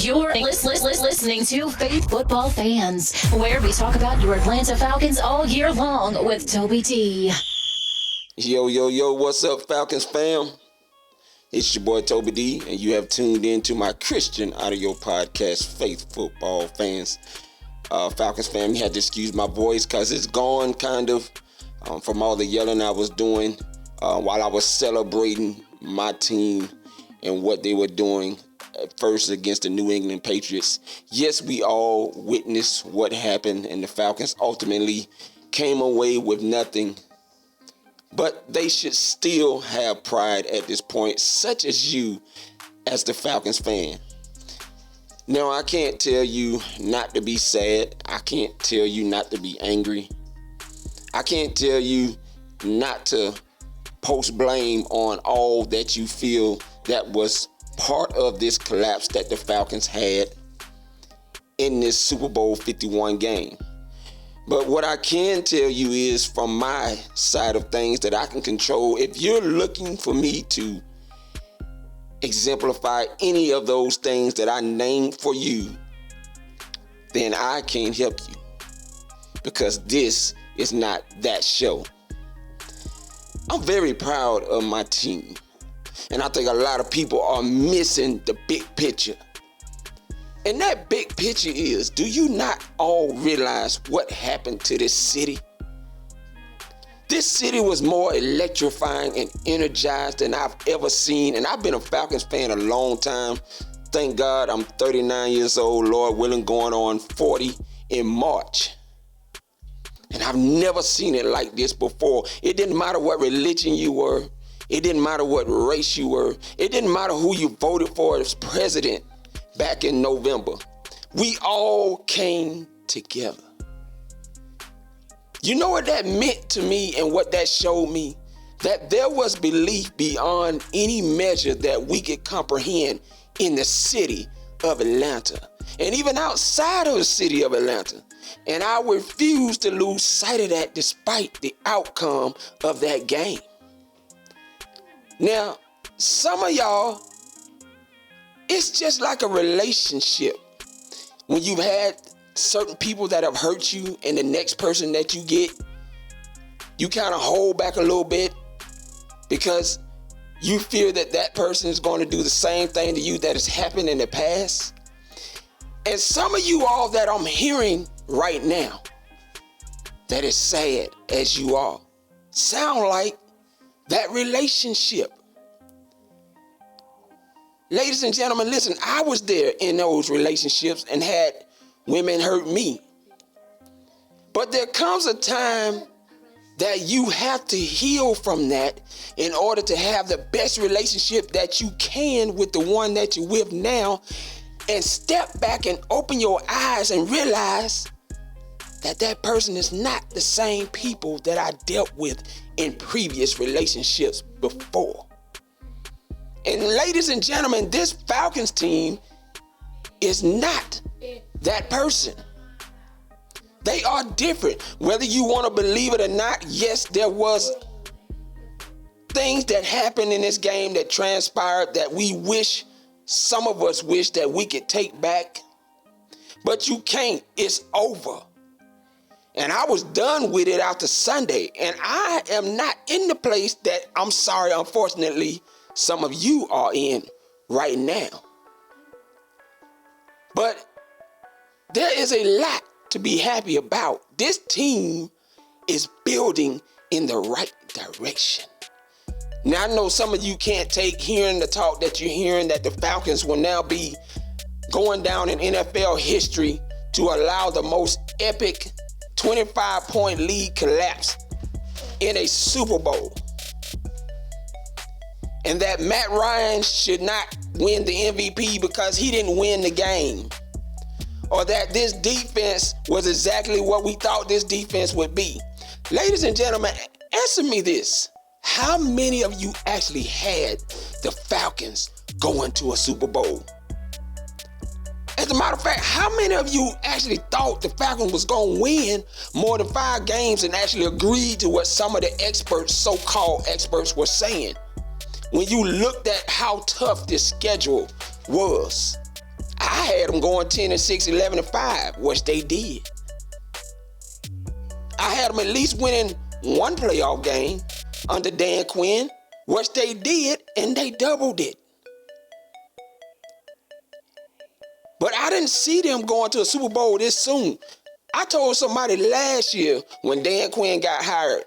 You're listening to Faith Football Fans, where we talk about your Atlanta Falcons all year long with Toby D. Yo, what's up, Falcons fam? It's your boy Toby D, and you have tuned in to my Christian audio podcast, Faith Football Fans. Falcons fam, you had to excuse my voice because it's gone kind of from all the yelling I was doing while I was celebrating my team and what they were doing at first against the New England Patriots. Yes, we all witnessed what happened, and the Falcons ultimately came away with nothing. But they should still have pride at this point, such as you as the Falcons fan. Now, I can't tell you not to be sad. I can't tell you not to be angry. I can't tell you not to post blame on all that you feel that was part of this collapse that the Falcons had in this Super Bowl 51 game. But what I can tell you is, from my side of things that I can control, if you're looking for me to exemplify any of those things that I named for you, then I can't help you, because this is not that show. I'm very proud of my team, and I think a lot of people are missing the big picture. And that big picture is, do you not all realize what happened to this city? This city was more electrifying and energized than I've ever seen. And I've been a Falcons fan a long time. Thank God I'm 39 years old, Lord willing, going on 40 in March. And I've never seen it like this before. It didn't matter what religion you were. It didn't matter what race you were. It didn't matter who you voted for as president back in November. We all came together. You know what that meant to me and what that showed me? That there was belief beyond any measure that we could comprehend in the city of Atlanta, and even outside of the city of Atlanta. And I refuse to lose sight of that despite the outcome of that game. Now, some of y'all, it's just like a relationship. When you've had certain people that have hurt you, and the next person that you get, you kind of hold back a little bit because you fear that that person is going to do the same thing to you that has happened in the past. And some of you all that I'm hearing right now, that is sad as you are, sound like that relationship. Ladies and gentlemen, listen, I was there in those relationships and had women hurt me. But there comes a time that you have to heal from that in order to have the best relationship that you can with the one that you're with now, and step back and open your eyes and realize that that person is not the same people that I dealt with in previous relationships before. And ladies and gentlemen, this Falcons team is not that person. They are different. Whether you want to believe it or not, yes, there was things that happened in this game that transpired that some of us wish that we could take back. But you can't. It's over. And I was done with it after Sunday. And I am not in the place that, I'm sorry, unfortunately, some of you are in right now. But there is a lot to be happy about. This team is building in the right direction. Now, I know some of you can't take hearing the talk that you're hearing that the Falcons will now be going down in NFL history to allow the most epic 25-point lead collapse in a Super Bowl. And that Matt Ryan should not win the MVP because he didn't win the game. Or that this defense was exactly what we thought this defense would be. Ladies and gentlemen, answer me this. How many of you actually had the Falcons going to a Super Bowl? As a matter of fact, how many of you actually thought the Falcons was going to win more than 5 games and actually agreed to what some of the experts, so-called experts, were saying? When you looked at how tough this schedule was, I had them going 10-6, 11-5, which they did. I had them at least winning one playoff game under Dan Quinn, which they did, and they doubled it. But I didn't see them going to a Super Bowl this soon. I told somebody last year when Dan Quinn got hired,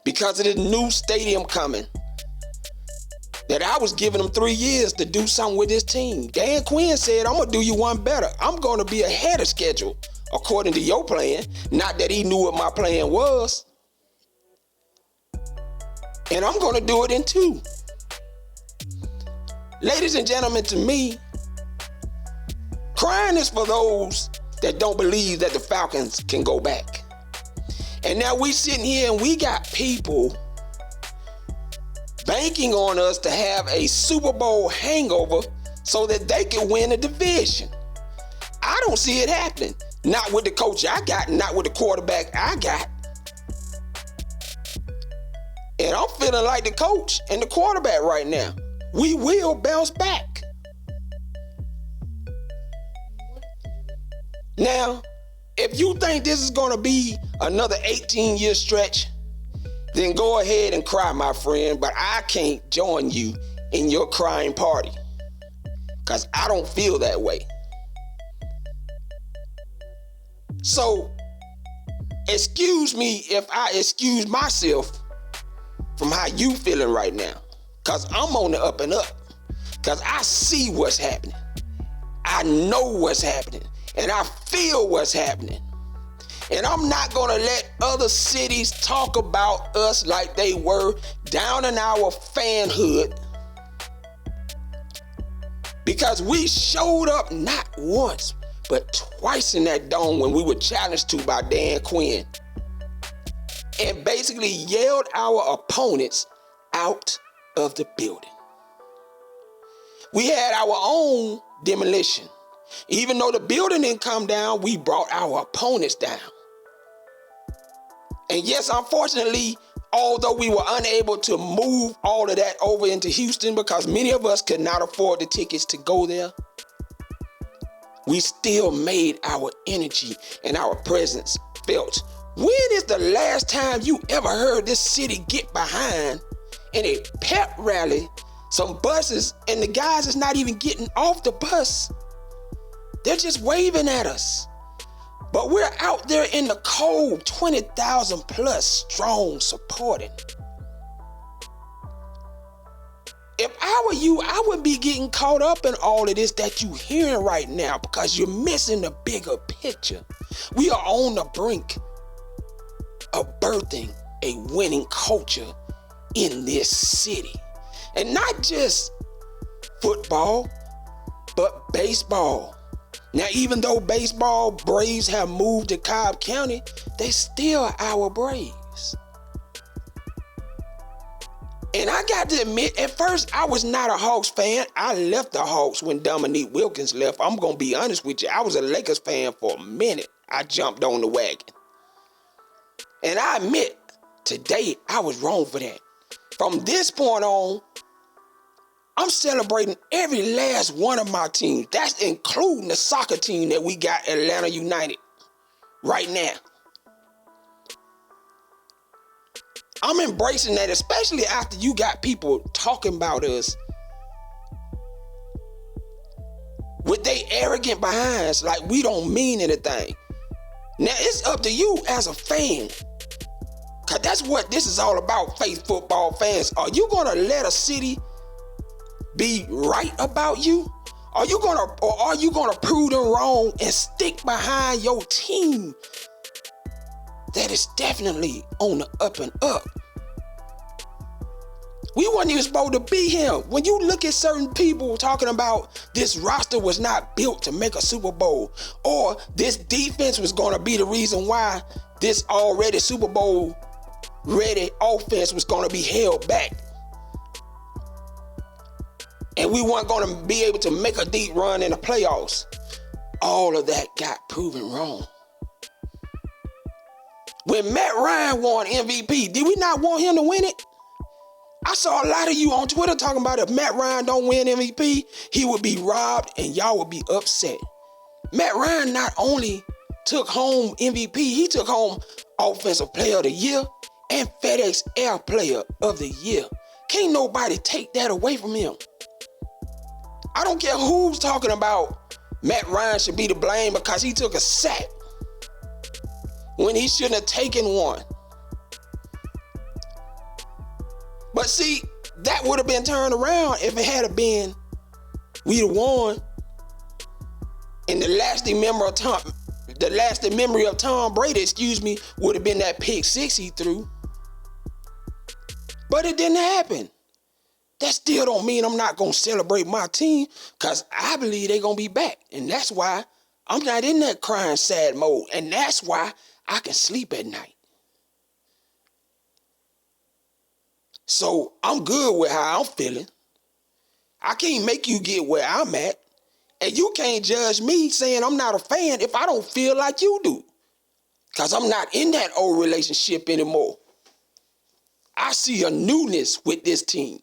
because of the new stadium coming, that I was giving him 3 years to do something with this team. Dan Quinn said, I'm going to do you one better. I'm going to be ahead of schedule, according to your plan. Not that he knew what my plan was. And I'm going to do it in 2. Ladies and gentlemen, to me, crying is for those that don't believe that the Falcons can go back. And now we sitting here and we got people banking on us to have a Super Bowl hangover so that they can win the division. I don't see it happening. Not with the coach I got, not with the quarterback I got. And I'm feeling like the coach and the quarterback right now. We will bounce back. Now, if you think this is going to be another 18-year stretch, then go ahead and cry, my friend, but I can't join you in your crying party because I don't feel that way. So, excuse me if I excuse myself from how you feeling right now, because I'm on the up and up, because I see what's happening. I know what's happening, and I feel what's happening. And I'm not going to let other cities talk about us like they were down in our fanhood, because we showed up not once, but twice in that dome when we were challenged to by Dan Quinn and basically yelled our opponents out of the building. We had our own demolition. Even though the building didn't come down, we brought our opponents down. And yes, unfortunately, although we were unable to move all of that over into Houston because many of us could not afford the tickets to go there, we still made our energy and our presence felt. When is the last time you ever heard this city get behind in a pep rally, some buses, and the guys is not even getting off the bus? They're just waving at us. But we're out there in the cold, 20,000 plus strong supporting. If I were you, I would be getting caught up in all of this that you're hearing right now because you're missing the bigger picture. We are on the brink of birthing a winning culture in this city. And not just football, but baseball. Now, even though baseball Braves have moved to Cobb County, they still are our Braves. And I got to admit, at first, I was not a Hawks fan. I left the Hawks when Dominique Wilkins left. I'm going to be honest with you. I was a Lakers fan for a minute. I jumped on the wagon. And I admit, today, I was wrong for that. From this point on, I'm celebrating every last one of my teams. That's including the soccer team that we got, Atlanta United, right now. I'm embracing that, especially after you got people talking about us with they arrogant behinds like we don't mean anything. Now, it's up to you as a fan, because that's what this is all about, Faith Football fans. Are you going to let a city be right about you? Are you gonna prove them wrong and stick behind your team that is definitely on the up and up? We weren't even supposed to be here. When you look at certain people talking about this roster was not built to make a Super Bowl, or this defense was gonna be the reason why this already Super Bowl ready offense was gonna be held back, and we weren't going to be able to make a deep run in the playoffs, all of that got proven wrong. When Matt Ryan won MVP, did we not want him to win it? I I saw a lot of you on Twitter talking about if Matt Ryan don't win MVP, he would be robbed and y'all would be upset. Matt Ryan not only took home MVP, he took home Offensive Player of the Year and FedEx Air Player of the Year. Can't nobody take that away from him. I don't care who's talking about Matt Ryan should be to blame because he took a sack when he shouldn't have taken one. But see, that would have been turned around if it had been we'd have won. And the lasting memory of Tom Brady, would have been that pick six he threw. But it didn't happen. That still don't mean I'm not going to celebrate my team, because I believe they're going to be back. And that's why I'm not in that crying sad mode. And that's why I can sleep at night. So I'm good with how I'm feeling. I can't make you get where I'm at. And you can't judge me saying I'm not a fan if I don't feel like you do. Because I'm not in that old relationship anymore. I see a newness with this team.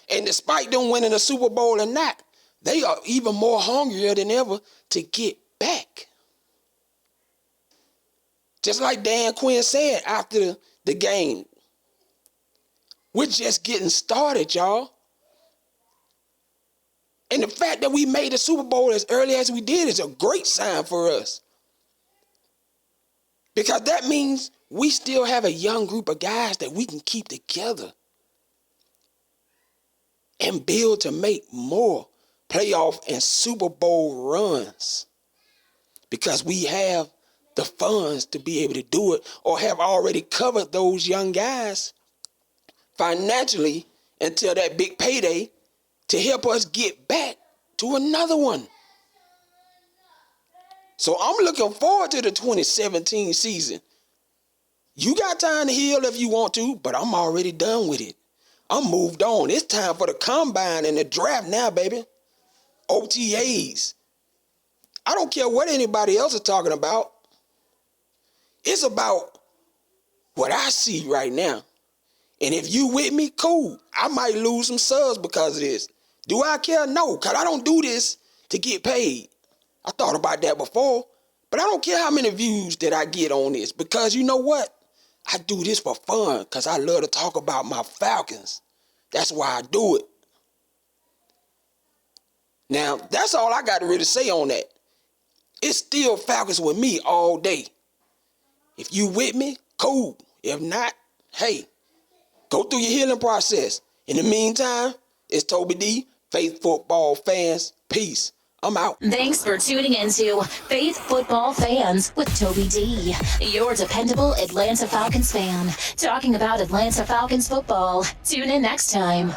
And despite them winning the Super Bowl or not, they are even more hungrier than ever to get back. Just like Dan Quinn said after the game, we're just getting started, y'all. And the fact that we made the Super Bowl as early as we did is a great sign for us. Because that means we still have a young group of guys that we can keep together and build to make more playoff and Super Bowl runs. Because we have the funds to be able to do it, or have already covered those young guys financially until that big payday to help us get back to another one. So I'm looking forward to the 2017 season. You got time to heal if you want to, but I'm already done with it. I'm moved on. It's time for the combine and the draft now, baby. OTAs. I don't care what anybody else is talking about. It's about what I see right now. And if you with me, cool. I might lose some subs because of this. Do I care? No, because I don't do this to get paid. I thought about that before, but I don't care how many views that I get on this, because you know what? I do this for fun because I love to talk about my Falcons. That's why I do it. Now, that's all I got to really say on that. It's still Falcons with me all day. If you with me, cool. If not, hey, go through your healing process. In the meantime, it's Toby D, Faith Football Fans. Peace. I'm out. Thanks for tuning into Faith Football Fans with Toby D, your dependable Atlanta Falcons fan, talking about Atlanta Falcons football. Tune in next time.